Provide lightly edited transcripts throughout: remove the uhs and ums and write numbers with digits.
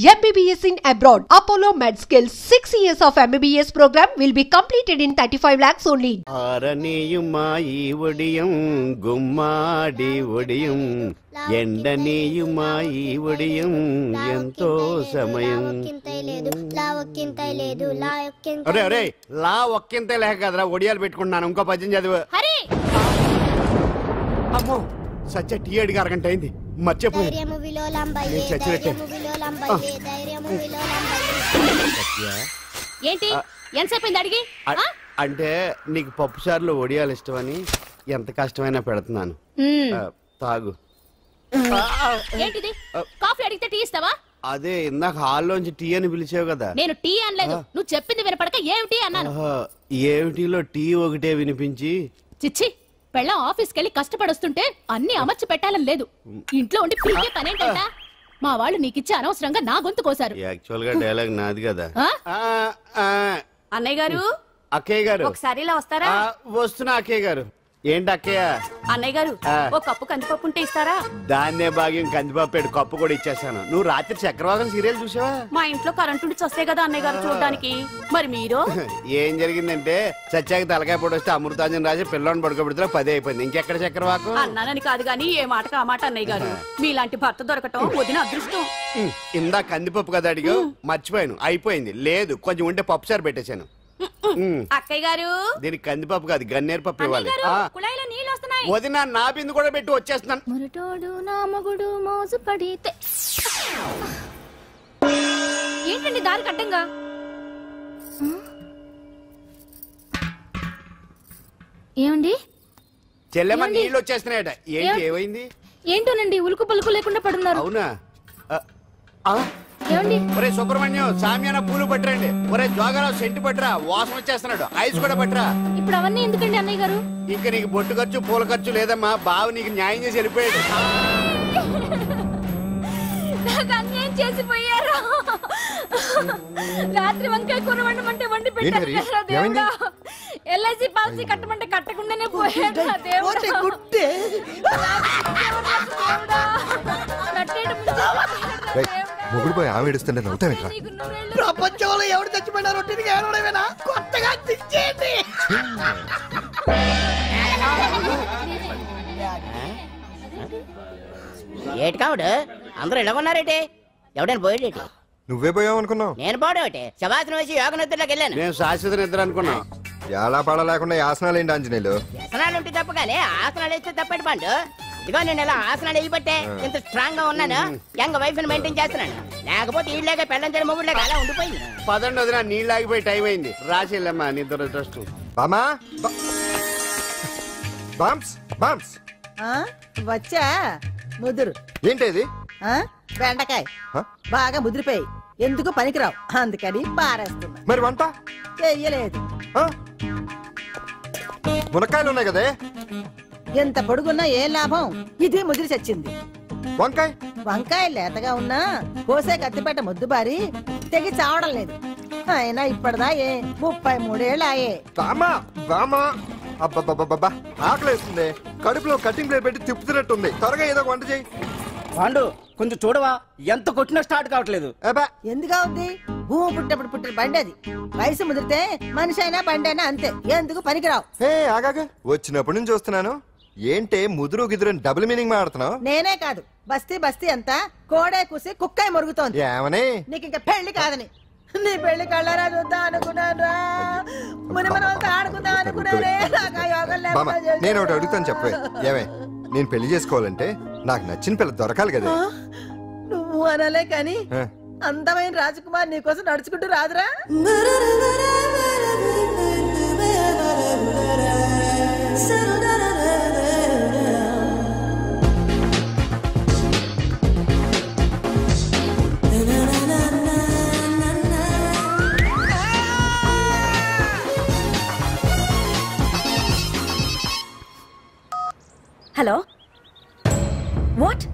MBBS in abroad. Apollo MedSkill 6 years of MBBS program will be completed in 35 lakhs only. ఆరనీయుమాయి ఒడియం గుమ్మాడి ఒడియం ఎండనీయుమాయి ఒడియం ఎంతో సమయం. అరే అరే లా ఒక్కింతే లేక కదరా ఒడియాలు పెట్టుకుంటున్నాను. ఇంకో పద్యం చదివు. అమ్మో సత్య టీ అడిగి అరగంట అయింది. మర్చిపోయి ఏంటి ఎంతసేపు అడిగి అంటే నీకు పప్పు సార్లు ఒడియాలు ఇష్టమని ఎంత కష్టమైనా పెడుతున్నాను. తాగు. ఏంటిది కాఫీ అడిగితే టీ ఇస్తావా? అదే ఇందాక హాల్లోంచి టీ అని పిలిచావు కదా. నేను టీ అనలేదు, నువ్వు చెప్పింది వినపడక ఏమిటి అన్నాను. ఏమిటిలో టీ ఒకటే వినిపించి చిచ్చి పెళ్ళం ఆఫీస్కి వెళ్ళి కష్టపడొస్తుంటే అన్ని అమర్చి పెట్టాలని లేదు. ఇంట్లో ఉండి పిలిచే పనేంటంట. మా వాళ్ళు నీకిచ్చి అనవసరంగా నా గొంతు కోసారు. యాక్చువల్ గా డైలాగ్ నాది కదా. అన్నయ్య గారు, అక్కయ్య గారు ఒకసారి ఇలా వస్తారా? వస్తున్నా అక్కయ్య గారు. ఏంటి అక్కయ్య? అన్నయ్య గారు ఒక కప్పు కందిపప్పు ఉంటే ఇస్తారా? దాన్నే భాగ్యం కందిపప్పు కప్పు కూడా ఇచ్చేసాను. నువ్వు రాత్రి చక్రవాదం సీరియల్ చూసావా? మా ఇంట్లో కరెంటు ఉండి వస్తే కదా అన్నయ్య గారు చూడడానికి. మరి మీరు ఏం జరిగిందంటే సత్యాకి తలకాయ పొడి వస్తే అమృతాంజన్ రాజు పిల్లని పడుకోబెడితే 10 అయిపోయింది. ఇంకెక్కడ చక్రవాకం? అన్నానని కాదు గానీ ఏ మాటకు ఆ మాట అన్నయ్య గారు. మీలాంటి భర్త దొరకటం వదిన అదృష్టం. ఇందా కందిపప్పు కదా అడిగా, మర్చిపోయాను. అయిపోయింది. లేదు కొంచెం ఉంటే పప్పు సార్ పెట్టేశాను. అక్కయ్య గారు దీనికి కందిపప్పు కాదు గన్నేరు పప్పు ఇవ్వాలి. కుళాయిలో నీళ్ళు వస్తున్నాయి. వదిన నా బిందు కూడా పెట్టి వచ్చేస్తున్నాను. మురటోడు నా మగుడు మోజు పడితే ఏంటండి దారి కట్టంగా? ఏమండి చెల్లెమ్మ నీళ్ళు వచ్చేస్తున్నాయట. ఏంటి ఏమైంది? ఏంటోనండి ఉలుకు పలుకు లేకుండా పడున్నారు. అవునా? ఏమండి? ఒరే సుబ్రహ్మణ్యం సామ్యాన పూలు పట్టరండి. ఒరే జోగరావు సెంటు పట్టరా, వాసన వచ్చేస్తున్నాడు. ఐస్ కూడా పట్టరా. ఇప్పుడు అవన్నీ ఎందుకండి అన్నయ్య గారు? ఇంకా నీకు బొట్టు ఖర్చు పూల ఖర్చు లేదమ్మా. బావ నీకు న్యాయం చేసి వెళ్ళిపోయాడు. నాకు అన్యాయం చేసిపోయారు. రాత్రి వంకాయ కూర వండమంటే వండి పెట్టారు. ఎల్ఐసి పాలసీ కట్టమంటే కట్టకుండానే పోయాడు. మొగుడు పోయి ఆమె ఏడుస్తుంటే నవ్వుతావేంట్రా? ప్రపంచంలో ఎవరు చచ్చిపోయినా రొట్టెకి ఏడవడమేనా? కొత్తగా తెచ్చేయండి. ఏటి కావుడు అందరూ ఇలా ఉన్నారేటి? ఎవడైనా పోయేటి? నువ్వే పోయావు అనుకున్నావు. నేను పోవడం ఒకటి శవాసనం వేసి యోగ నిద్రలోకి వెళ్ళాను. నేను శాశ్వత నిద్ర అనుకున్నా. ఎలా పాడ లేకుండా ఆసనాలు ఏంటి ఆంజనేయులు? ఆసనాలు ఉంటే తప్ప కానీ ఆసనాలు వేస్తే తప్పటి పండు. ఇదిగో నేను ఇలా ఆసనాలు వేయబట్టే ఇంత స్ట్రాంగ్ గా ఉన్నాను. యంగ్ వైఫ్ ని మెయింటైన్ చేస్తున్నాను. లేకపోతే ఇళ్ళగా పెళ్ళంచని మొగుడులేక అలా ఉండిపోయింది. పదండి వదిన, నీళ్ళు ఆగిపోయి టైం అయింది. రాసేళ్ళమ్మా నిద్ర ట్రస్ట్. బామా బామ్స్ బామ్స్ వచ్చా ముదురు. ఏంటి బెండకాయ బాగా ముదిరిపోయి ఎందుకు పనికిరావు, అందుకని పారేస్తున్నా. మరి వంట చెయ్యలేదు. మునక్కాయలు ఉన్నాయి కదే. ఎంత పొడుగున్నా ఏం లాభం, ఇది ముదిరి చచ్చింది. వంకాయ వంకాయ లేతగా ఉన్నా కోసే కత్తిపేట ముద్దు బారి తెగి చావడం లేదు. అయినా ఇప్పటిదా 33 ఏళ్ళాయే. బామా బామా అబ్బబ్బబ్బబ్బా ఆకలేస్తుంది. కడుపులో కటింగ్ ప్లేట్ పెట్టి తిప్పుతున్నట్టుంది. త్వరగా ఏదో వంట చేయి. పాండు కొంచెం చూడవా, ఎంత కొట్టినా స్టార్ట్ కావట్లేదు. ఎందుగా ఉంది? భూమి పుట్టినప్పుడు పుట్టిన బండి అది. వయసు ముదిరితే మనిషి అయినా బండి అయినా అంతే, ఎందుకు పనికిరావు. ఆగాగా వచ్చినప్పుడు నుంచి చూస్తున్నాను. ఏంటే ముదురు గిదురు డబుల్ మీనింగ్ మాడుతున్నావు? నేనే కాదు, బస్తీ బస్తీ అంతా కోడే కూసి కుక్కాయి మొరుగుతోంది. ఏమని? నీకు ఇంకా పెళ్లి కాదని. నీ పెళ్లి కళ్ళారా చూద్దాం అనుకున్నారా, ముని మనతో ఆడుకుందాం అనుకున్నారే. నేను ఒకటి అడుగుతాను చెప్పే. ఏమే నేను పెళ్లి చేసుకోవాలంటే నాకు నచ్చిన పిల్ల దొరకాలి కదా. నువ్వు అనలే కాని అందమైన రాజకుమార్ నీకోసం నడుచుకుంటూ రాదురా. Hello, what?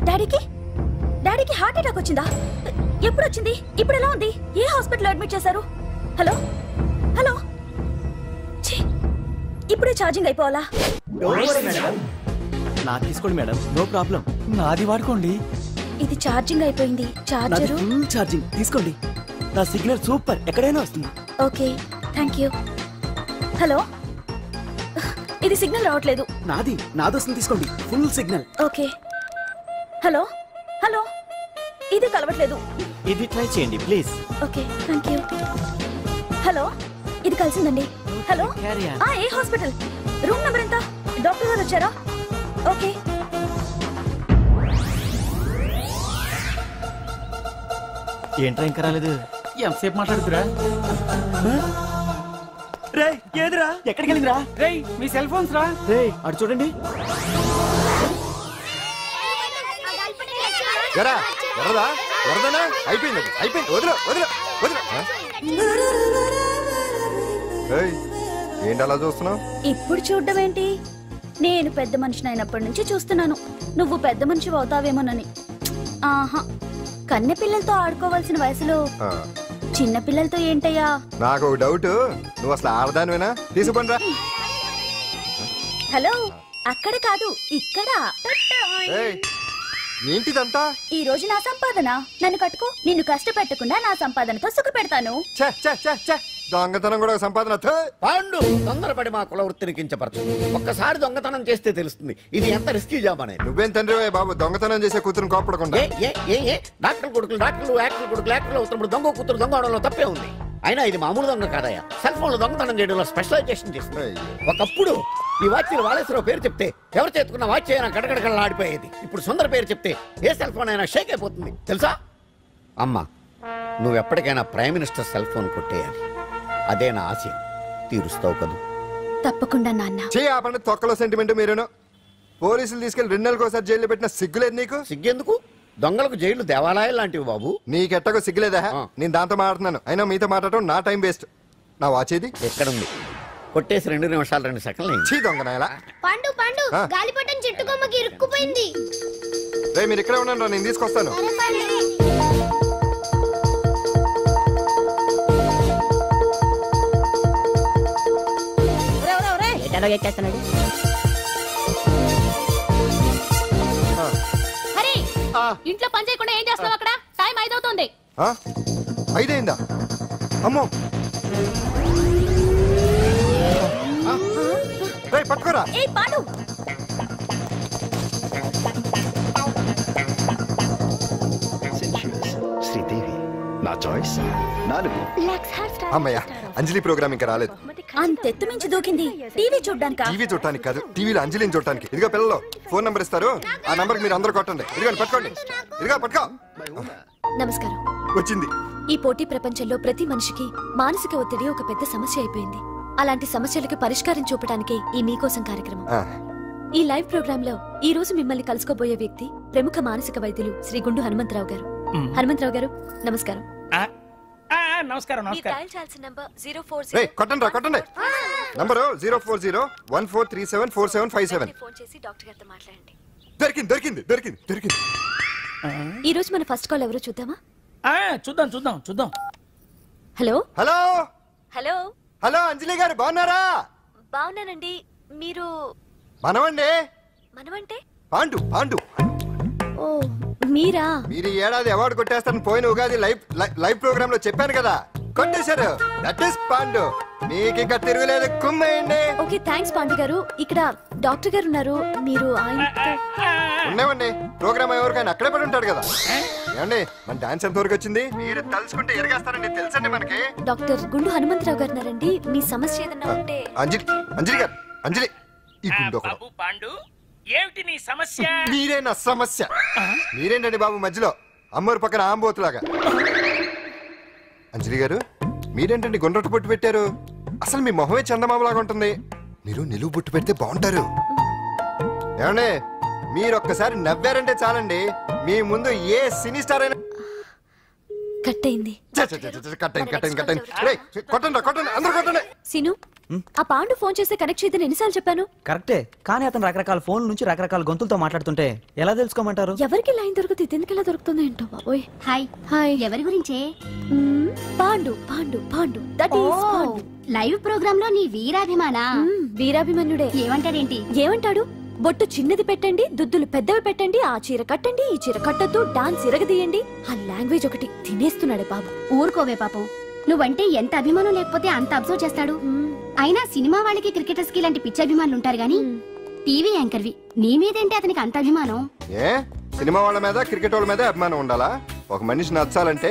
డాడీకి హార్ట్ అటాక్ వచ్చిందా? ఎప్పుడు వచ్చింది? ఇప్పుడు ఎలా ఉంది? ఏ హాస్పిటల్ అడ్మిట్ చేశారు? హలో హలో, ఇప్పుడే ఛార్జింగ్ అయిపోవాలా? నాకు తీసుకోండి మేడం, నో ప్రాబ్లం. నాది వాడుకోండి. ఇది ఛార్జింగ్ అయిపోయింది. చార్జరు ఫుల్ ఛార్జింగ్ తీసుకోండి. నా సిగ్నల్ సూపర్, ఎక్కడైనా వస్తుంది. Okay, thank you. హలో, ఇది సిగ్నల్ రావట్లేదు. నాదొస్తుంది తీసుకోండి, full signal. Okay. Hello hello, ఇది కలవట్లేదు. ఇది ట్రై చేయండి please. Okay, thank you. Hello, ఇది కలిసిందండి. హలో, ఏ హాస్పిటల్? రూమ్ నెంబర్ ఎంత? డాక్టర్ గారు వచ్చారా? ఓకే. ఏంట్రా ఇంకా రాలేదు? ఎంతసేపు మాట్లాడుతురా? రే ఏదిరా, ఎక్కడికి వెళ్ళిందిరా? రే మీ సెల్ ఫోన్స్ రా. రే అటు చూడండి. అయిపోయింది అయిపోయింది, వదిలే వదిలే వదిలే. ఏంటి అలా చూస్తున్నావు? ఇప్పుడు చూడ్డం ఏంటి? నేను పెద్ద మనిషిని అయినప్పటి నుంచి చూస్తున్నాను, నువ్వు పెద్ద మనిషి అవుతావేమోనని. ఆహా, కన్నె పిల్లలతో ఆడుకోవాల్సిన వయసులో చిన్న పిల్లలతో ఏంటయ్యా? నాకు ఒక డౌట్, నువ్వు అసలు ఆడదానివేనా? తీసుకుంటా. హలో, అక్కడ కాదు ఇక్కడ. ఏంటిదంతా? ఈ రోజు నా సంపాదన, నన్ను కట్టుకో. నిన్ను కష్టపెట్టకుండా నా సంపాదనతో సుఖ పెడతాను. దొంగతనం కూడా సంపాదన. పాండు, తొందరపడి మా కుల వృత్తిని కించపరచు. ఒక్కసారి దొంగతనం చేస్తే తెలుస్తుంది ఇది ఎంత రిస్కీ జాబ్ అనేది. నువ్వేం తండ్రి బాబు, దొంగతనం చేసే కూతురు కోపడకుండా. డాక్టర్ కొడుకులు డాక్టర్లు, యాక్టర్ కొడుకులు యాక్టర్లు అవుతున్నప్పుడు దొంగ కూతురు దొంగ అవడంలో తప్పే ఉంది. అయినా ఇది మామూలు దొంగ కాదయ్యా, సెల్ ఫోన్ లో దొంగతనం చేయడంలో స్పెషలైజేషన్ చేస్తుంది. ఒకప్పుడు ఈ వాచ్లు వాలేశ్వరరావు పేరు చెప్తే ఎవరు చేతుకున్న వాచ్ అయినా గడగడగడలా ఆడిపోయేది. ఇప్పుడు సుందర పేరు చెప్తే ఏ సెల్ ఫోన్ అయినా షేక్ అయిపోతుంది తెలుసా? అమ్మా, నువ్వు ఎప్పటికైనా ప్రైమ్ మినిస్టర్ సెల్ ఫోన్ కొట్టేయాలి, అదే నా ఆశ. తీరుస్తావు కదూ? తప్పకుండా నాన్న. ఆపండి, తొక్కలో సెంటిమెంట్ మీరేను. పోలీసులు తీసుకెళ్లి 2 నెలలకు జైల్లో పెట్టిన సిగ్గులేదు నీకు? సిగ్గెందుకు? దొంగలకు జైలు దేవాలయాలు లాంటివి బాబు. నీకెట్టకు సిగ్గులేదా? నేను దాంతో మాట్లాడుతున్నాను, అయినా మీతో మాట్లాడటం నా టైం వేస్ట్. నా వాచ్ ఏది? ఎక్కడుంది? కొట్టేసి 2 నిమిషాలు 2 సెకండ్లు. దొంగనాయలా. పండు పండు, గాలిపటం చెట్టు కొమ్మకి ఇరుక్కుపోయింది. రే మీరు ఇక్కడే ఉన్నాను రా, నేను తీసుకొస్తాను. ఇంట్లో పని చేయకుండా ఏం చేస్తావు అక్కడ? టైం 5 అవుతుంది. 5 అయిందా? అమ్మో, పట్టుకోరా. శ్రీదేవి నా చాయిస్ 4. అమ్మయ్య, అంజలి ప్రోగ్రామ్ ఇంకా రాలేదు. అంతెత్తు మించి దూకింది. టీవీ చూడ్డానికి? టీవీ చూడటానికి కాదు, టీవీలో అంజలిని చూడటానికి. ఇదిగో పిల్లలు, ఫోన్ నంబర్ ఇస్తారు, ఆ నంబర్ మీరు అందరూ కొట్టండి. ఇదిగోండి పట్టుకోండి. ఇదిగో పట్టుకో. నమస్కారం. వచ్చింది. ఈ పోటీ ప్రపంచంలో ప్రతి మనిషికి మానసిక ఒత్తిడి ఒక పెద్ద సమస్య అయిపోయింది. అలాంటి సమస్యలకు పరిష్కారం చూపడానికే ఈ మీకోసం కార్యక్రమం. ఈ లైవ్ ప్రోగ్రామ్ లో ఈ రోజు మిమ్మల్ని కలుసుకోబోయే వ్యక్తి ప్రముఖ మానసిక వైద్యులు శ్రీ గుండు హనుమంతరావు గారు. హనుమంతరావు గారు, నమస్కారం. నమస్కారం. కొట్టండి రా, కొట్టండి. నంబరు 04014374757. ఫోన్ చేసి డాక్టర్ గారితో మాట్లాడండి. దొరికింది దొరికింది దొరికింది దొరికింది. ఈ రోజు మన ఫస్ట్ కాల్ ఎవరో చూద్దామా? చూద్దాం చూద్దాం చూద్దాం. హలో హలో హలో హలో, అంజలి గారు బాగున్నారా? బాగున్నానండి. మీరు? మనమండి. మనమంటే? పాండు. పాండు. ఓ, మీరా? మీరు ఏడాది అవార్డు కొట్టేస్తారని పోయిన ఉగాది లైవ్ ప్రోగ్రామ్ లో చెప్పాను కదా, కొట్టేశారు. That is Pandu. మీకు ఇంకా తిరుగులేదు, కుమ్మేయండి. ఓకే, థ్యాంక్స్ పాండు గారు. ఇక్కడ డాక్టర్ గారు ఉన్నారు, మీరు ఉన్నామండి. ప్రోగ్రామ్ ఎవరికైనా అక్కడే పడి ఉంటాడు కదా. ఏమండి, మన డాన్స్ ఎంత వరకు వచ్చింది? మీరు తలుచుకుంటే ఎరగేస్తారండి, తెలుసండి మనకి. డాక్టర్ గుండు హనుమంతరావు గారు ఉన్నారండి. మీ సమస్య ఏదన్నా ఉంటే. అంజలి గారు, అంజలి, ఈ గుండు పాండు, ఏమిటి నీ సమస్య? మీరే నా సమస్య. మీరేంటండి బాబు మధ్యలో అమ్మోరు పక్కన ఆంబోతులాగా? అంజలి గారు, మీరేంటండి గుండ్రటి బొట్టు పెట్టారు? అసలు మీ మొహమే చందమామలాగా ఉంటుంది. మీరు నిలువు బొట్టు పెడితే బాగుంటారు. ఏమండి, మీరు ఒక్కసారి నవ్వారంటే చాలండి, మీ ముందు ఏ సినీ స్టార్ అయినా కట్టయింది. సీను, ఆ పాండు ఫోన్ చేస్తే కనెక్ట్ చేయదని ఎన్నిసార్లు చెప్పాను? కరెక్టే, కానీ అతను రకరకాల ఫోన్ల నుంచి రకరకాల గొంతులతో మాట్లాడుతుంటే ఎలా తెలుసుకోమంటారు? ఎవరికి లైన్ దొరుకుతుంది, ఎందుకు ఎలా దొరుకుతుందో ఏంటో బాబోయ్. హాయ్ హాయ్, ఎవరి గురించే? Pandu Pandu Pandu, that is Pandu. Live program లో నీ వీరాభిమానా? వీరాభిమన్యుడే. ఏమంటాడేంటి? ఏమంటాడు? బొట్టు చిన్నది పెట్టండి, దుద్దులు పెద్దవి పెట్టండి, ఆ చీర కట్టండి, ఈ చీర కట్టద్దు, డాన్స్ ఇరగదీయండి. ఆ లాంగ్వేజ్ ఒకటి తినేస్తున్నాడే బాబు. ఊరుకోవే పాపం, నువ్వంటే ఎంత అభిమానం లేకపోతే అంత అబ్జర్వ్ చేస్తాడు. అయినా సినిమా వాళ్ళకి క్రికెటర్స్ కి ఇలాంటి పిచ్చి అభిమానులు ఉంటారు గానీ టీవీ యాంకర్వి నీ మీదేంటి అతనికి అంత అభిమానం? ఏ సినిమా వాళ్ళ మీద క్రికెట్ వాళ్ళ మీద అభిమానం ఉండాలా? ఒక మనిషి నచ్చాలంటే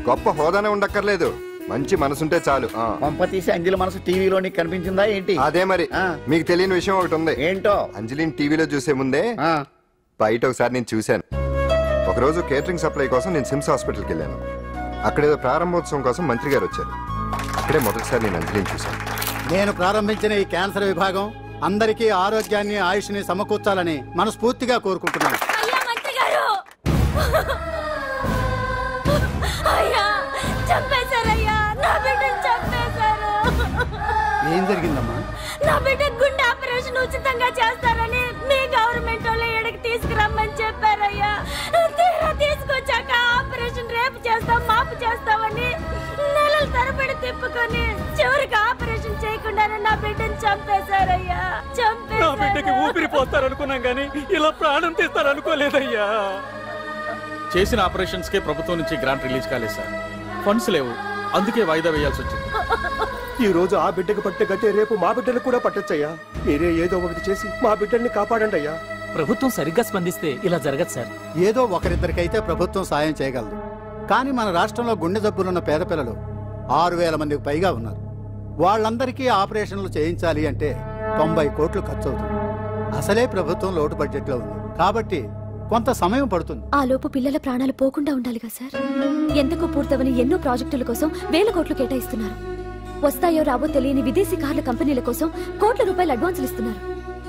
గొప్ప హోదానే ఉండక్కర్లేదు, మంచి మనసుంటే చాలు. పంప తీసి అంజలి మనసు టీవీలో నీకు కనిపించిందా ఏంటి? అదే మరి. మీకు తెలియని విషయం ఒకటి ఉంది. ఏంటో? అంజలిని టీవీలో చూసే ముందే బయట ఒకసారి నేను చూశాను. ఒకరోజు కేటరింగ్ సప్లై కోసం నేను సిమ్స్ హాస్పిటల్కి వెళ్ళాను. అక్కడేదో ప్రారంభోత్సవం కోసం మంత్రి గారు వచ్చారు. అక్కడే మొదటిసారి నేను అంజలిని చూశాను. నేను ప్రారంభించిన ఈ క్యాన్సర్ విభాగం అందరికీ ఆరోగ్యాన్ని ఆయుష్ని సమకూర్చాలని మనస్ఫూర్తిగా కోరుకుంటున్నాను. ఏం జరిగిందమ్మా? నా బిడ్డ గుండె ఆపరేషన్ ఉచితంగా చేస్తారని మీ గవర్నమెంట్ వాళ్ళు ఎడకి తీసుకురమ్మని చెప్పారయ్యా. తీరా తీసుకొచ్చాక ఆపరేషన్ రేపు చేస్తాం మాపు చేస్తామని నెలల తరబడి తిప్పుకొని చివరికి ఆపరేషన్ చేయకుండానే నా బిడ్డని చంపేశారయ్యా. నా బిడ్డకి ఊపిరి పోస్తారనుకున్నాం గానీ ఇలా ప్రాణం తీస్తారనుకోలేదయ్యా. చేసిన ఆపరేషన్స్ కే ప్రభుత్వం నుంచి గ్రాంట్ రిలీజ్ కాలేదు సార్. ఫండ్స్ లేవు, అందుకే వాయిదా వేయాల్సి వచ్చింది. ఈ రోజు ఆ బిడ్డకు పట్టే గతే రేపు మా బిడ్డలు కూడా పట్టొచ్చయ్యా. మీరే ఏదో ఒకటి చేసి మా బిడ్డల్ని కాపాడండి అయ్యా. ప్రభుత్వం సరిగ్గా స్పందిస్తే ఇలా జరగదు సార్. ఏదో ఒకరిద్దరికైతే ప్రభుత్వం సాయం చేయగలదు, కానీ మన రాష్ట్రంలో గుండె జబ్బులున్న పేద పిల్లలు 6,000 మందికి పైగా ఉన్నారు. వాళ్ళందరికీ ఆపరేషన్లు చేయించాలి అంటే 90 కోట్లు ఖర్చు అవుతుంది. అసలే ప్రభుత్వం లోటు బడ్జెట్ లో ఉంది కాబట్టి కొంత సమయం పడుతుంది. ఆ లోపు పిల్లల ప్రాణాలు పోకుండా ఉండాలిగా సార్. ఎంతకు పూర్తవని ఎన్నో ప్రాజెక్టుల కోసం వేల కోట్లు కేటాయిస్తున్నారు. వస్తాయో రావో తెలియని విదేశీ కార్ల కంపెనీల కోసం కోట్ల రూపాయలు అడ్వాన్సులు ఇస్తున్నారు.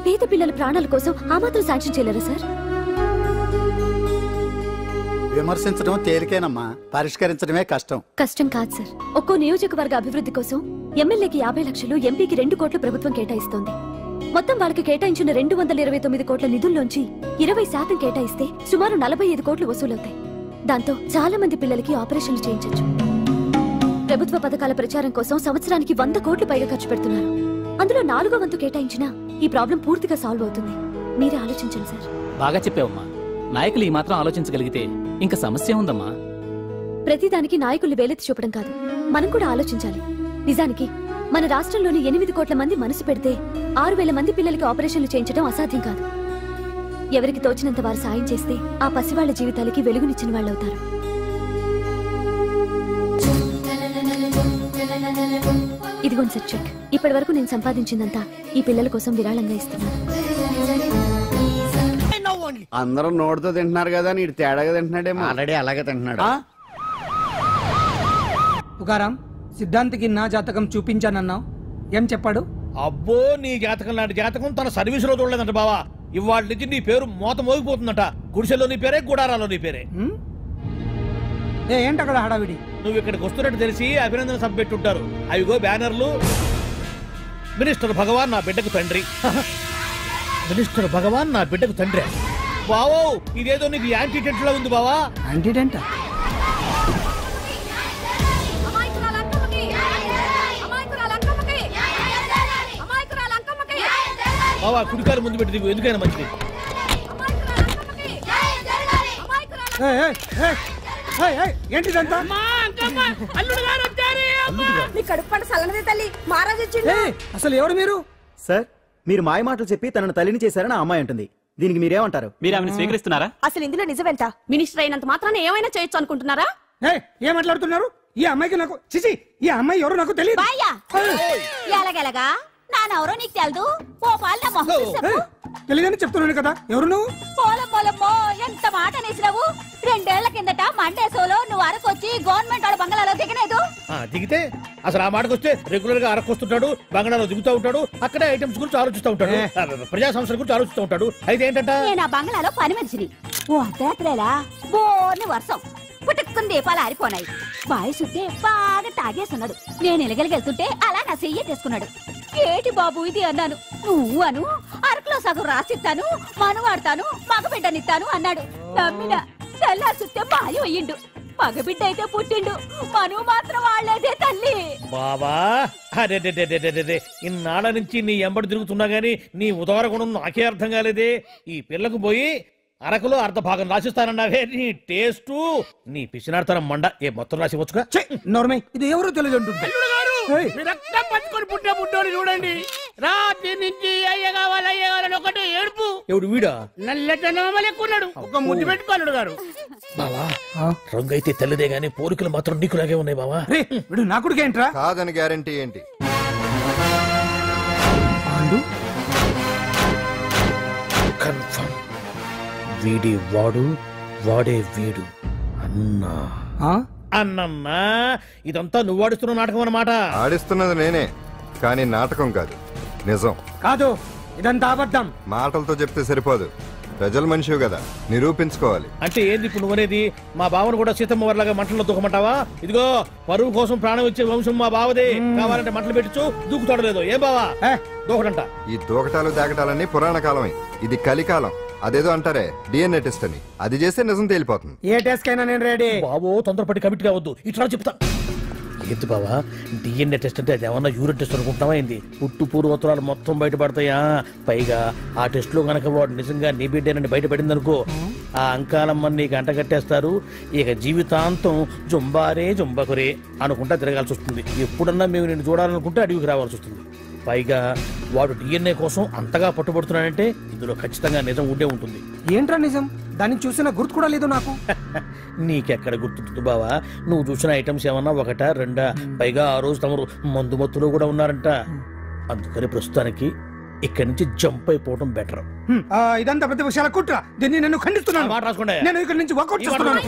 పేద పిల్లల ప్రాణాల కోసం ఆ మాత్రం శాంక్షన్ చేయలేరా సార్? విమర్శించడం తేలికేనమ్మా, పరిష్కరించడమే కష్టం. కష్టం కాదు సార్. ఒక్కో నియోజకవర్గ అభివృద్ధి కోసం ఎమ్మెల్యేకి 50 లక్షలు, ఎంపీకి 2 కోట్లు ప్రభుత్వం కేటాయిస్తోంది. మొత్తం వాళ్ళకి కేటాయించిన 229 కోట్ల నిధుల్లోంచి 20% కేటాయిస్తే సుమారు 45 కోట్లు వసూలవుతాయి. దాంతో చాలా మంది పిల్లలకి ఆపరేషన్లు చేయించొచ్చు. ప్రభుత్వ పథకాల ప్రచారం కోసం సంవత్సరానికి 100 కోట్లు పైగా ఖర్చు పెడుతున్నారు. అందులో 4వ వంతు కేటాయించినా ఈ ప్రాబ్లం పూర్తిగా సాల్వ్ అవుతుంది. మీరే ఆలోచించండి సార్. బాగా చెప్పావమ్మా. నాయకులు ఈ మాత్రం ఆలోచించగలిగితే ఇంకా సమస్య ఉందమ్మా. ప్రతిదానికి నాయకుల్ని వేలెత్తి చూపడం కాదు, మనం కూడా ఆలోచించాలి. నిజానికి మన రాష్ట్రంలోని 8 కోట్ల మంది మనసు పెడితే 6,000 మంది పిల్లలకి ఆపరేషన్లు చేయించడం అసాధ్యం కాదు. ఎవరికి తోచినంత వారు సాయం చేస్తే ఆ పసివాళ్ల జీవితాలకి వెలుగునిచ్చిన వాళ్ళవుతారు. ఇదిగోండి సార్ చెక్. ఇప్పటి వరకు నేను సంపాదించిందంతా ఈ పిల్లల కోసం విరాళంగా ఇస్తున్నాను. అందరూ నోటితో తింటున్నారు కదా, నీడు తేడాగా తింటున్నాడేమో. ఆల్రెడీ అలాగే తింటున్నాడు. తుకారాం, సిద్ధాంతికి నా జాతకం చూపించానన్నావు, ఏం చెప్పాడు? అబ్బో, నీ జాతకం లాంటి జాతకం తన సర్వీసులో చూడలేదంట బావా. ఇవాళ నుంచి నీ పేరు మోత మోగిపోతుందట. గుడిసెలో నీ పేరే, గుడారాలో నీ పేరే. ఏంటి అక్కడ హడావిడి? నువ్వు ఇక్కడికి వస్తున్నట్టు తెలిసి అభినందన సభ పెట్టుంటారు. అవిగో బ్యానర్లు. మినిస్టర్ భగవాన్ నా బిడ్డకు తండ్రి. మినిస్టర్ భగవాన్ నా బిడ్డకు తండ్రి. బావో, ఇదేదో నీకు యాంటీటెంట్ లా ఉంది బావా. యాంటీటెంట్? బావా, కుడికారు ముందు పెట్టి దిగు, ఎందుకైనా మంచిది. ఏంటిదంతా? అసలు ఎవరు మీరు? సార్, మీరు మాయ మాటలు చెప్పి తనను తల్లిని చేశారని ఆ అమ్మాయి అంటుంది. దీనికి మీరేమంటారు? మీరు ఆమెను స్వీకరిస్తున్నారా? అసలు ఇందులో నిజమెంత? మినిస్టర్ అయినంత మాత్రాన ఏమైనా చేయొచ్చు అనుకుంటున్నారా? ఏం మాట్లాడుతున్నారు? ఈ అమ్మాయికి నాకు చిచి, ఈ అమ్మాయి ఎవరు నాకు తెలియదు. ఎలాగెలగా నానెవరో నీకు తెలదు. ఓ పాల మొహం చెప్పు. తెలియదని చెప్తున్నాను కదా. ఎవరు నువ్వు? పోలమ్మో, ఎంత మాట అనేసినావు. 2 ఏళ్ల కిందట మండే సోలో నువ్వు అరకొచ్చి గవర్నమెంట్ వాళ్ళ బంగ్లాలో దిగలేదు. దిగితే అసలు ఆ మాటకు వస్తే రెగ్యులర్ గా అరకొస్తుంటాడు, బంగాళాలో దిగుతూ ఉంటాడు, అక్కడే ఐటమ్స్ గురించి ఆలోచిస్తూ ఉంటాడు, ప్రజా సంస్థల గురించి ఆలోచిస్తూ ఉంటాడు. అయితే ఏంటంట, నేను ఆ బంగ్లాలో పని మనిషిని. ఓ అర్ధరాత్రేలా బోర్ని వర్షం పుట్టుకుని దీపాలు ఆరిపోనాయి. బాయ్ సుట్టే బాగా తాగేస్తున్నాడు. నేను ఎలగలిగెళ్తుంటే అలా నా చెయ్యి తీసుకున్నాడు. ఏటి బాబు ఇది అన్నాను. నువ్వు అను, అరకులో సగం రాసిస్తాను, మను వాడతాను, మగ బిడ్డనిస్తాను అన్నాడు. నమ్మిన తెల్లారి సుట్టే మాయం అయ్యిండు. మగబిడ్డ అయితే పుట్టిండు, మను మాత్రం వాళ్ళేదే తల్లి. బాబా అరే ఇన్నాళ్ళ నుంచి నీ ఎంబడి తిరుగుతున్నా గానీ నీ ఉదార గుణం నాకే అర్థం కాలేదే. ఈ పిల్లకు పోయి అరకులో అర్ధ భాగం రాసిస్తానన్నావే, నీ టేస్టు నీ పిచ్చినాడతనం మండ. ఏ మొత్తం రాసి వచ్చుగా నోర్మై, ఇది ఎవరో తెలియదు అంటుంటే రక్తం పట్టుకొని పుట్టే పుట్టోడు చూడండి. రాత్రి నుంచి అయ్య కావాలని ఒకటే ఏడుపు. ఎవడు వీడా? నల్లెక్కున్నాడు, ఒక ముద్దు పెట్టుకోలేడు గారు. బావా రంగు అయితే తెల్లదే గానీ పోలికలు మాత్రం నీకులాగే ఉన్నాయి బావా. వీడు నా కొడుకు ఏంట్రా? కాదని గ్యారంటీ ఏంటి? కన్ఫర్మ్ వీడి వాడు, వాడే వీడు. అన్నా అన్నన్నా ఇదంతా నువ్వు ఆడిస్తున్న నాటకం అన్నమాట. ఆడిస్తున్నది నేనే, కానీ నాటకం కాదు, నిజం. కాదు, ఇదంతా అబద్ధం. మాటలతో చెప్తే సరిపోదు, ప్రజల మనిషివి కదా, నిరూపించుకోవాలి. అంటే ఏంది ఇప్పుడు నువ్వనేది? మా బావను కూడా సీతమ్మ వారిలాగా మంటల్లో దూకమంటావా? ఇదిగో పరువు కోసం ప్రాణం ఇచ్చే వంశం మా బావదే. కావాలంటే మంటలు పెట్టచ్చు, దూకుతాడలేదు. ఏం బావా దూకడంట? ఈ దూకటాలు దాకటాలన్నీ పురాణ కాలమే, ఇది కలికాలం. అదేదో అంటారే డిఎన్ఏ టెస్ట్ అని, అది చేస్తే నిజం తేలిపోతుంది. ఏ టెస్ట్ కైనా నేను రెడీ. బాబో తొందరపడి కమిట్ కావద్దు, ఇట్లా చెప్తా. ఏంటి బావా డిఎన్ఏ టెస్ట్ అంటే? అది ఏమన్నా యూరిన్ టెస్ట్ అనుకుంటావా ఏంది? పుట్టు పూర్వోత్తరాలు మొత్తం బయటపడతాయా? పైగా ఆ టెస్ట్ లో గనక వాడు నిజంగా నీ బిడ్డేనని బయటపడింది అనుకో, ఆ అంకాలమ్మని నీకు అంట కట్టేస్తారు. ఇక జీవితాంతం జుంబారే జుంబకురే అనుకుంటా తిరగాల్సి వస్తుంది. ఎప్పుడన్నా మేము నేను చూడాలనుకుంటే అడవికి రావాల్సి వస్తుంది. పైగా వాడు డిఎన్ఏ కోసం అంతగా పట్టుబడుతున్నాడంటే ఇందులో ఖచ్చితంగా నిజం ఉండే ఉంటుంది. ఏంట్రా నిజం? దాన్ని చూసిన గుర్తు కూడా లేదు నాకు. నీకెక్కడ గుర్తుంటుంది బావా? నువ్వు చూసిన ఐటమ్స్ ఏమన్నా ఒకటా రెండా? పైగా ఆ రోజు తమరు మందు మత్తులో కూడా ఉన్నారంట. అందుకని ప్రస్తుతానికి ఇక్కడి నుంచి జంప్ అయిపోవడం బెటర్. ఇదంతా పెద్ద విషయాల కుట్ర, దీన్ని నేను ఖండిస్తున్నాను. మాట రాసుకోండి. నేను ఇక్కడి నుంచి వర్కౌట్ చేస్తున్నాను.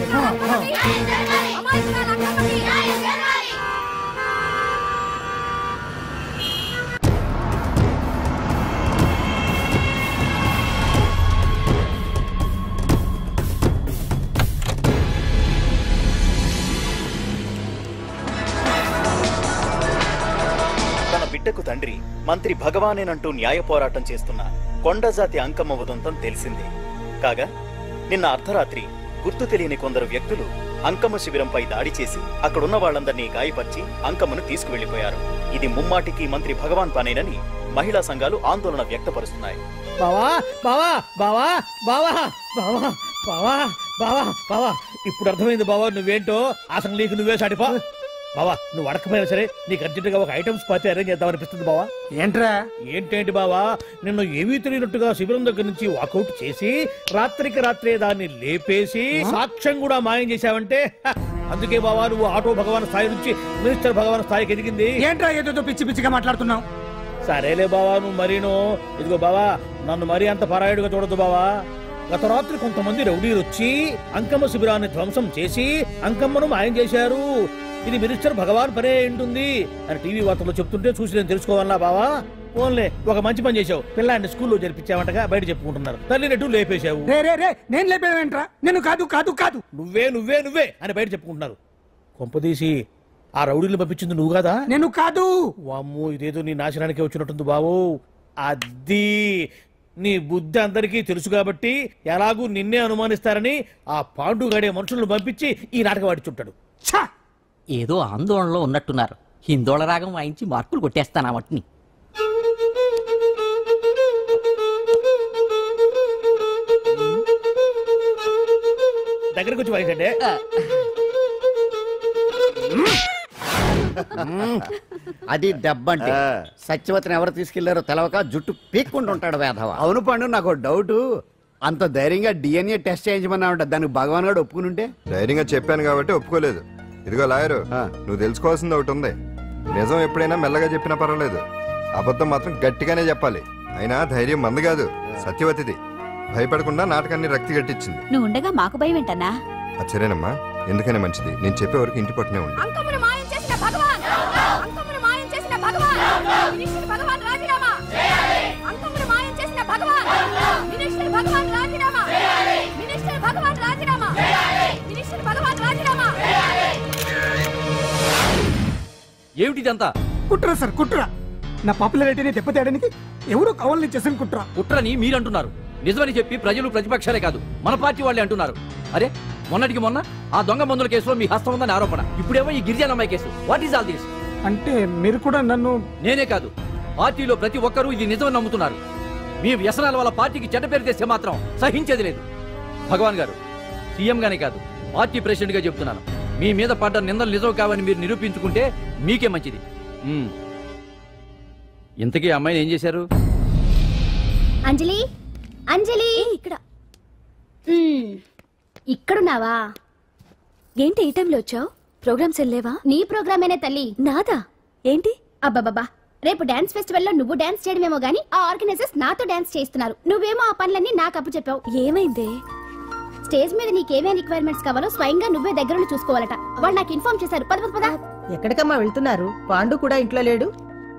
బిడ్డకు తండ్రి మంత్రి భగవానేనంటూ న్యాయ పోరాటం చేస్తున్న కొండజాతి అంకమ్మ ఉదంతం తెలిసిందే. కాగా నిన్న అర్ధరాత్రి గుర్తు తెలియని కొందరు వ్యక్తులు అంకమ్మ శిబిరంపై దాడి చేసి అక్కడున్న వాళ్ళందరినీ గాయపరిచి అంకమ్మను తీసుకువెళ్లిపోయారు. ఇది ముమ్మాటికి మంత్రి భగవాన్ పనేనని మహిళా సంఘాలు ఆందోళన వ్యక్తపరుస్తున్నాయి. బావా బావా బావా బావా బావా బావా బావా బావా ఇప్పుడు అర్థమైంది బావా నువ్వేంటో. అసలు నీకు నువ్వే సాటిపా బావా. నువ్వు అడకపోయినా సరే నీకు అర్జెంటుగా ఒక ఐటమ్స్ పార్టీ అరేంజ్ చేద్దాం అనిపిస్తుంది బావా. ఏంట్రా? ఏంటేంటి బావా, నిన్ను ఏమీ తెలియనట్టుగా శిబిరం దగ్గర నుంచి వాకౌట్ చేసి రాత్రికి రాత్రే దాన్ని లేపేసి సాక్ష్యం కూడా మాయం చేశావంటే అందుకే బావా నువ్వు ఆటో భగవాన్ స్థాయి నుంచి మినిస్టర్ భగవాన్ స్థాయికి ఎదిగింది. ఏంట్రా ఏదో పిచ్చి పిచ్చిగా మాట్లాడుతున్నావు? సరేలే బావా నువ్వు మరీను. ఇదిగో బావా నన్ను మరీ అంత పరాయుడుగా చూడద్దు బావా. గత రాత్రి కొంతమంది రౌడీలు వచ్చి అంకమ్మ శిబిరాన్ని ధ్వంసం చేసి అంకమ్మను మాయం చేశారు. ఇది మినిస్టర్ భగవాన్ పనే ఉంటుంది అని టీవీ వార్తల్లో చెప్తుంటే చూసి నేను తెలుసుకోవాలా బావా. ఓన్లే ఒక మంచి పని చేశావు, పిల్లాన్ని స్కూల్లో జరిపించావంటగా బయట చెప్పుకుంటున్నారు. తల్లి నెట్టు లేపేశావు. నేను లేపేవేంట్రా? నేను కాదు కాదు కాదు నువ్వే నువ్వే నువ్వే అని బయట చెప్పుకుంటున్నారు. కొంపదీసి ఆ రౌడీలు పంపించింది నువ్వు కాదా? నేను కాదు. వామ్మో ఇదేదో నీ నాశనానికే వచ్చినట్టుంది బావు. అది నీ బుద్ధి అందరికీ తెలుసు కాబట్టి ఎలాగూ నిన్నే అనుమానిస్తారని ఆ పాండుగాడే మనుషులను పంపించి ఈ నాటకం ఆడిచుంటాడు. ఏదో ఆందోళనలో ఉన్నట్టున్నారు. హిందోళ రాగం వాయించి మార్కులు కొట్టేస్తానా వాటిని. దగ్గరకు వచ్చి వాయించండి. అది దెబ్బంటే. సత్యవతిని ఎవరు తీసుకెళ్లారో తెలవక జుట్టు పీక్కుంటూ ఉంటాడు వేధవ. అవును పండు, నాకు డౌట్. అంత ధైర్యంగా డిఎన్ఏ టెస్ట్ చేయించమన్నా ఉంటా, దానికి భగవాన్ గారు ఒప్పుకునుంటే? ధైర్యంగా చెప్పాను కాబట్టి ఒప్పుకోలేదు. ఇదిగో లాయరు, నువ్వు తెలుసుకోవాల్సింది ఒకటి ఉంది. నిజం ఎప్పుడైనా మెల్లగా చెప్పినా పర్వాలేదు, అబద్ధం మాత్రం గట్టిగానే చెప్పాలి. అయినా ధైర్యం మంది కాదు, సత్యవతిది. భయపడకుండా నాటకాన్ని రక్తి గట్టించింది. నువ్వు ఉండగా మాకు భయం ఏంటన్నా? అచ్చరేనమ్మా, ఎందుకనే మంచిది. నేను చెప్పే వరకు ఇంటి పట్టునే ఉంది. అంకమ్మను మాయం చేసిన భగవాన్, అంకమ్మను మాయం చేసిన భగవాన్, మినిస్టర్ భగవాన్ రాజీనామా. అంకమ్మను మాయం చేసిన భగవాన్, మినిస్టర్ భగవాన్ రాజీనామా. మినిస్టర్ భగవాన్ రాజీనామా. మినిస్టర్ భగవాన్ రాజీనామా. ఏమిటిదంతా? కుట్ర సార్, కుట్ర. నా పాపులారిటీని దెబ్బతేయడానికి ఎవరు కావాలని చేసిన కుట్ర. కుట్రని మీరంటున్నారు. నిజమని చెప్పి ప్రజలు ప్రతిపక్షాలే కాదు మన పార్టీ వాళ్ళే అంటున్నారు. అరే మొన్నటికి మొన్న ఆ దొంగ మందుల కేసులో మీ హస్తం ఉందని ఆరోపణ. ఇప్పుడేమో ఈ గిరిజన అమ్మాయి case. What is all this? అంటే మీరు కూడా నన్ను... నేనే కాదు, పార్టీలో ప్రతి ఒక్కరూ ఇది నిజమని నమ్ముతున్నారు. మీ వ్యసనాల వల్ల పార్టీకి చెడ్డ పేరు తెస్తే మాత్రం సహించేది లేదు. భగవాన్ గారు, సీఎం గానే కాదు, పార్టీ ప్రెసిడెంట్ గా చెప్తున్నాను, మీ మీద పడ్డ నిందలు నిజం కావని మీరు నిరూపించుకుంటే మీకే మంచిది. ఇంతకీ అమ్మాయిని ఏం చేశారు? అంజలి, అంజలి, ఇక్కడ ఇక్కడున్నావా? ఏంటి ఈ టైంలో వచ్చావు? ప్రోగ్రామ్స్ వెళ్ళేవా? నీ ప్రోగ్రామేనే తల్లి. నాదా? ఏంటి? అబ్బాబాబా, రేపు డాన్స్ ఫెస్టివల్ లో నువ్వు డాన్స్ చేయడమేమో గానీ ఆ ఆర్గనైజర్స్ నాతో డాన్స్ చేస్తున్నారు. నువ్వేమో ఆ పనులన్నీ నాకు అప్పు చెప్పావు. ఏమైంది? స్టేజ్ మీద నీకేమేం రిక్వైర్మెంట్స్ కావాలో స్వయంగా నువ్వే దగ్గర చూసుకోవాలట. వాళ్ళు నాకు ఇన్ఫార్మ్ చేశారు. పద. ఎక్కడికమ్మా వెళ్తున్నారు? పాండు కూడా ఇంట్లో లేడు.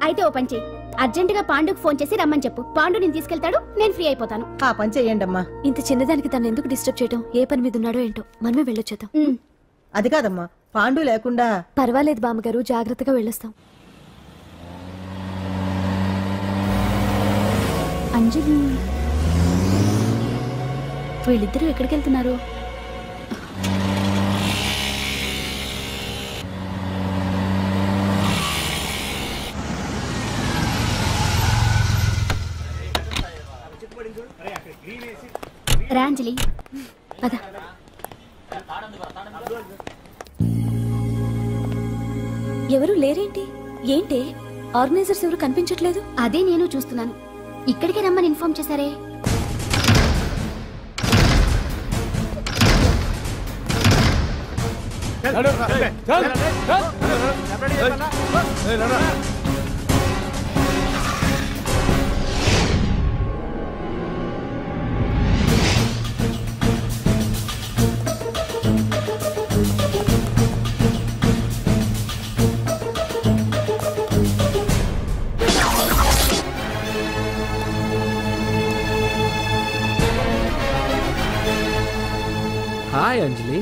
అయితే ఓ పని చెయ్యి, అర్జెంట్ గా పాండుకు ఫోన్ చేసి రమ్మని చెప్పు. పాండు నేను తీసుకెళ్తాడు, నేను ఫ్రీ అయిపోతాను. ఆ పని చెయ్యండి అమ్మా. ఇంత చిన్నదానికి తను ఎందుకు డిస్టర్బ్ చేయటం? ఏ పని మీద ఉన్నాడో ఏంటో, మనమే వెళ్ళొచ్చేద్దాం. అది కాదమ్మా, పాండు లేకుండా... పర్వాలేదు బామ్మగారు, జాగ్రత్తగా వెళ్ళొస్తాం. అంజలి, వీళ్ళిద్దరూ ఎక్కడికి వెళ్తున్నారు? రా అంజలి, పద. ఎవరు లేరేంటి? ఏంటి ఆర్గనైజర్స్ ఎవరు కనిపించట్లేదు? అదే నేను చూస్తున్నాను. ఇక్కడికే రమ్మని ఇన్ఫార్మ్ చేశారే. హాయ్ అంజలి,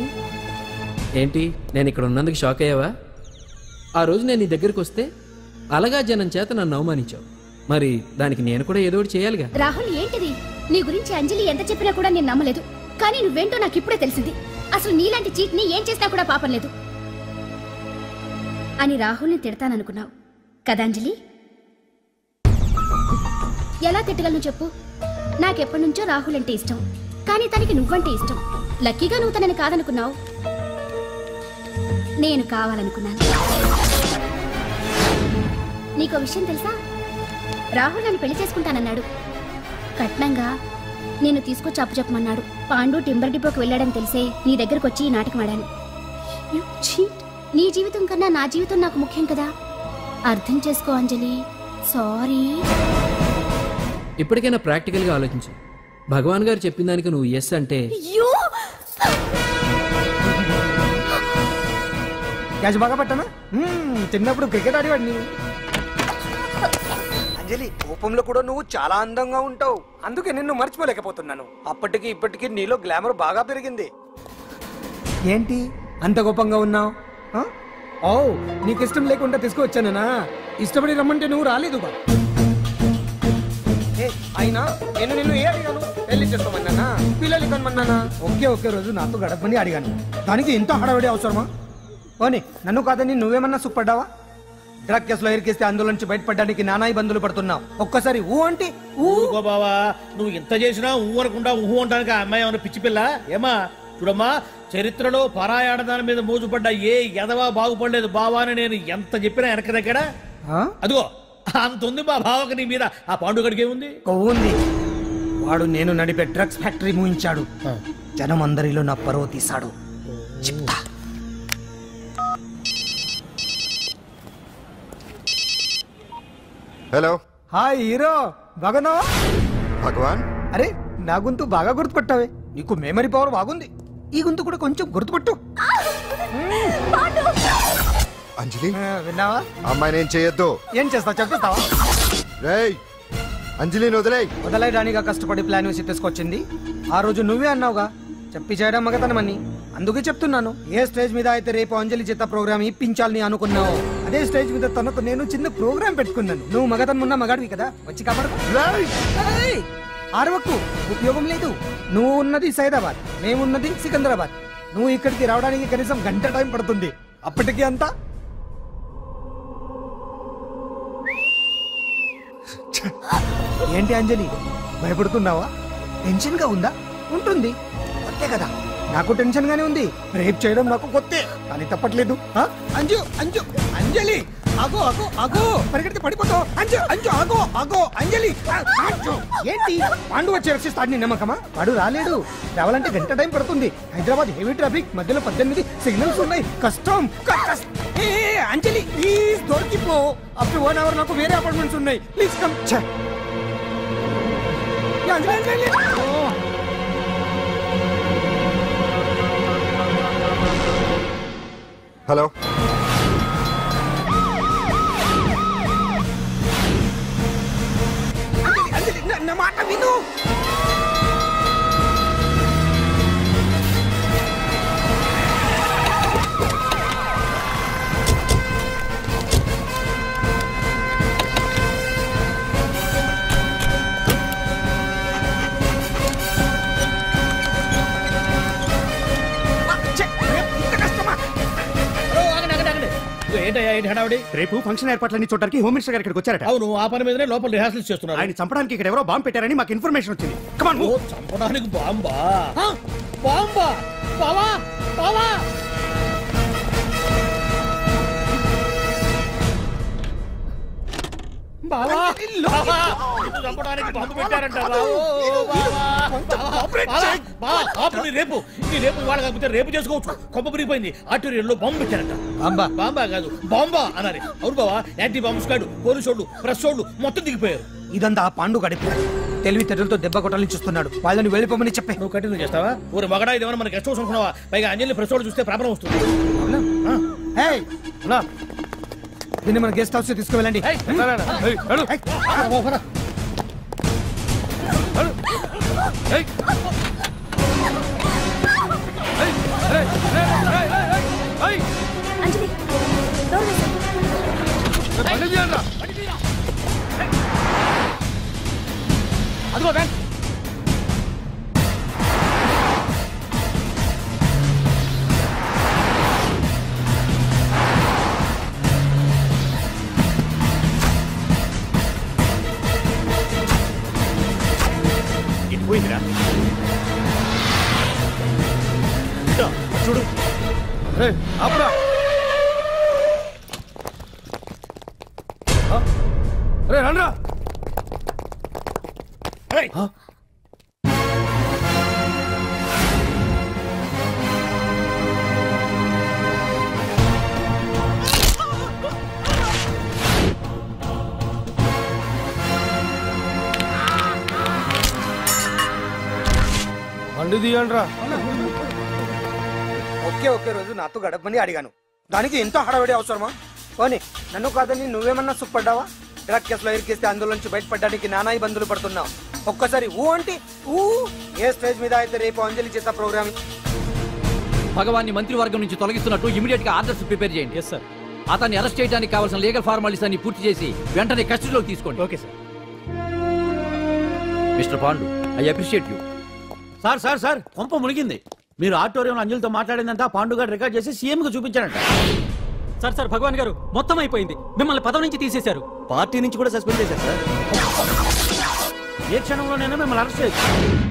ఏంటి నేను ఇక్కడ ఉన్నందుకు షాక్ అయ్యావా? ఆ రోజు నేను నీ దగ్గరికి వస్తే అలగా జనం చేత నన్ను అవమానించావు. మరి దానికి నేను కూడా ఏదో ఒకటి చేయాలిగా. రాహుల్, ఏంటిది? నీ గురించి అంజలి ఎంత చెప్పినా కూడా నేను నమ్మలేదు. కానీ నువ్వేంటో నాకు ఇప్పుడే తెలిసింది. అసలు నీలాంటి చీట్ ని ఏం చేసినా కూడా పాపం లేదు అని రాహుల్ని తిడతాననుకున్నావు కదా అంజలి? ఎలా తిట్టగలను చెప్పు? నాకెప్పటి నుంచో రాహుల్ అంటే ఇష్టం, కానీ తనకి నువ్వంటే ఇష్టం. లక్కీగా నువ్వు తనని కాదనుకున్నావు, నేను కావాలనుకున్నాను. నీకో విషయం తెలుసా? రాహుల్ నన్ను పెళ్లి చేసుకుంటానన్నాడు. కట్నంగా నేను తీసుకొచ్చి అప్పు చెప్పమన్నాడు. పాండు టింబర్ డిపోకి వెళ్ళాడని తెలిసే నీ దగ్గరకు వచ్చి ఈ నాటకం ఆడాను. నీ జీవితం కన్నా నా జీవితం నాకు ముఖ్యం కదా, అర్థం చేసుకో అంజలి. సారీ. ఇప్పటికైనా ప్రాక్టికల్గా ఆలోచించు. భగవాన్ గారు చెప్పిన దానికి నువ్వు ఎస్ అంటే... క్యాచ్ బాగా పట్టానా? చిన్నప్పుడు క్రికెట్ ఆడేవాడిని. అంజలి, కోపంలో కూడా నువ్వు చాలా అందంగా ఉంటావు, అందుకే నిన్ను మర్చిపోలేకపోతున్నాను. అప్పటికి ఇప్పటికి నీలో గ్లామర్ బాగా పెరిగింది. ఏంటి అంత కోపంగా ఉన్నావు? ఓ, నీకు ఇష్టం లేకుండా తీసుకువచ్చానా? ఇష్టపడి రమ్మంటే నువ్వు రాలేదుగా. అయినా నేను నిన్ను ఏ అడిగాను? పెళ్లి చేసుకోమన్నానా, పిల్లలు కనమన్నానా? ఒకే రోజు నాతో గడపని అడిగాను, దానికి ఇంత హడావిడి అవసరమా? పోనీ నన్ను కాదని నువ్వేమన్నా సుఖపడ్డావా? డ్రగ్ కేసులో ఇరికిస్తే అందులో నుంచి బయటపడడానికి నానా ఇబ్బందులు పడుతున్నావు. ఒక్కసారి ఊ అంటే ఊరుకో బావా, నువ్వు ఇంత చేసినా ఊ అనకుండా ఊహు అంటానికి ఆ అమ్మాయి ఏమన్నా పిచ్చి పిల్ల ఏమా? చూడమ్మా, చరిత్రలో పరాయాడదాని మీద మోజుపడ్డ ఏ ఎదవా బాగుపడలేదు బావా అని నేను ఎంత చెప్పినా వెనక దగ్గర. అదిగో అంత ఉంది మా బావకి నీ మీద. ఆ పాండుగడికి ఏముంది? కొవ్వుంది. వాడు నేను నడిపే డ్రగ్స్ ఫ్యాక్టరీ మూయించాడు. జనం అందరిలో నా పరువు తీశాడు. చెప్తా. హలో. హాయ్ హీరో, బాగున్నావా? భగవాన్. అరే, నా గొంతు బాగా గుర్తుపట్టావే. నీకు మెమరీ పవర్ బాగుంది. ఈ గొంతు కూడా కొంచెం గుర్తుపట్టు. అంజలి, విన్నావా? అమ్మాయి నేను చేయొద్దు. ఏం చేస్తావు చెప్పిస్తావా? రేయ్, అంజలిని వదలయడానిగా కష్టపడి ప్లాన్ వేసి తీసుకొచ్చింది. ఆ రోజు నువ్వే అన్నావుగా చెప్పి చేయడం మగతనమని. అందుకే చెప్తున్నాను. ఏ స్టేజ్ మీద అయితే రేపు అంజలి చేత ప్రోగ్రామ్ ఇప్పించాలని అనుకున్నావు, అదే స్టేజ్ మీద తనకు నేను చిన్న ప్రోగ్రామ్ పెట్టుకున్నాను. నువ్వు మగతనం ఉన్న మగాడివి కదా, వచ్చి కాపాడు. ఆరవకు, ఉపయోగం లేదు. నువ్వు ఉన్నది సైదాబాద్, మేమున్నది సికింద్రాబాద్. నువ్వు ఇక్కడికి రావడానికి కనీసం గంట టైం పడుతుంది. అప్పటికి అంతా ఏంటి అంజలి, భయపడుతున్నావా? టెన్షన్ గా ఉందా? ఉంటుంది, అంతే కదా. నాకు టెన్షన్ గానే ఉంది. రేప్ చేయడం నాకు కొత్తే, కానీ తప్పట్లేదు. అంజు అంజు అంజలి ఆగో ఆగో ఆగో, పరిగెడితే పడిపోతావు. అంజు అంజు ఆగో ఆగో అంజలి. అంజు ఏంటి పాండు వచ్చి రక్షిస్తాడు నీ నమ్మకమా? వాడు రాలేడు. రావాలంటే గంట టైం పడుతుంది. హైదరాబాద్ హెవీ ట్రాఫిక్, మధ్యలో 18 సిగ్నల్స్ ఉన్నాయి. కష్టం. అంజలి ప్లీజ్ దొరికిపో. అప్పుడు 1 అవర్ నాకు వేరే అపార్ట్మెంట్స్ ఉన్నాయి. Please come. హలో, నా మాట విను. రేపు ఫంక్షన్ ఏర్పాట్లన్నీ చూడడానికి హోమ్ మినిస్టర్ గారు ఇక్కడికి వచ్చారట. అవును, ఆ పని మీదనే లోపల రిహార్సల్స్ చేస్తున్నారు. ఆయన చంపడానికి ఇక్కడ ఎవరో బాంబు పెట్టారని మాకు ఇన్ఫర్మేషన్ వచ్చింది. కమాన్. చంపడానికి బాంబా? బాంబా? బావా బావా చంపడానికి బాంబు పెట్టారంట. రేపు ఇవాళ కాకపోతే రేపు చేసుకోవచ్చు. కొమ్మ పిరిగిపోయింది. ఆర్టీరియల్లో బాంబు పెట్టారంట. బాంబా కాదు, బాంబా అనాలి. అవును బావా, యాంటీ బాంబు స్క్వాడ్, పోలీసు వాళ్ళు, ప్రెస్ వాళ్ళు మొత్తం దిగిపోయారు. ఇదంతా ఆ పాండు గడిపి తెలివితేటలతో దెబ్బ కొట్టాలని చూస్తున్నాడు. వాళ్ళని వెళ్ళిపోమని చెప్పి నువ్వు కంటిన్యూ చేస్తావా? ఊరి మగడా ఇదేమన్నా మనకి గెస్ట్ హౌస్ అనుకున్నావా? పైగా అంజలి ప్రెస్ వాళ్ళు చూస్తే ప్రాబ్లం వస్తుంది. దీన్ని మన గెస్ట్ హౌస్ తీసుకువెళ్ళండి. అదిగో బ్యాంక్. ఇది పోయిందిరా. చూడు అప్పుడా రండ్రా. బండి తీయండ్రా. ఒకే రోజు నాతో గడపమని అడిగాను. దానికి ఎంతో హడావిడి అవసరమా? పోనీ నన్ను కాదని నువ్వేమన్నా సుప్పడ్డావా? డ్రగ్ కేసులో ఇరికిస్తే అందులో నుంచి బయటపడడానికి నానా ఇబ్బందులు పడుతున్నావు. ఒక్కసారి ఊ అంటే ఊ. ఏ స్టేజ్ మీద అయితే రేపు అంజలి చేత ప్రోగ్రామ్ భగవాన్ని మంత్రివర్గం నుంచి తొలగిస్తున్నట్టు ఇమీడియట్ గా ఆర్డర్స్ ప్రిపేర్ చేయండి. సార్, అతన్ని అరెస్ట్ చేయడానికి కావాల్సిన లీగల్ ఫార్మాలిటీస్ అన్ని పూర్తి చేసి వెంటనే కస్టడీలోకి తీసుకోండి. Okay sir. Mister Pandu, I appreciate you. Sir sir sir, కొంప మునిగింది. మీరు ఆడిటోరియంలో అంజలితో మాట్లాడిందంతా పాండు గారు రికార్డ్ చేసి సీఎం కు చూపించారంట. సార్ సార్, భగవాన్ గారు మొత్తం అయిపోయింది. మిమ్మల్ని పదవి నుంచి తీసేశారు. పార్టీ నుంచి కూడా సస్పెండ్ చేశారు సార్. ఏ క్షణంలోనైనా మిమ్మల్ని అరెస్ట్ చేయొచ్చు.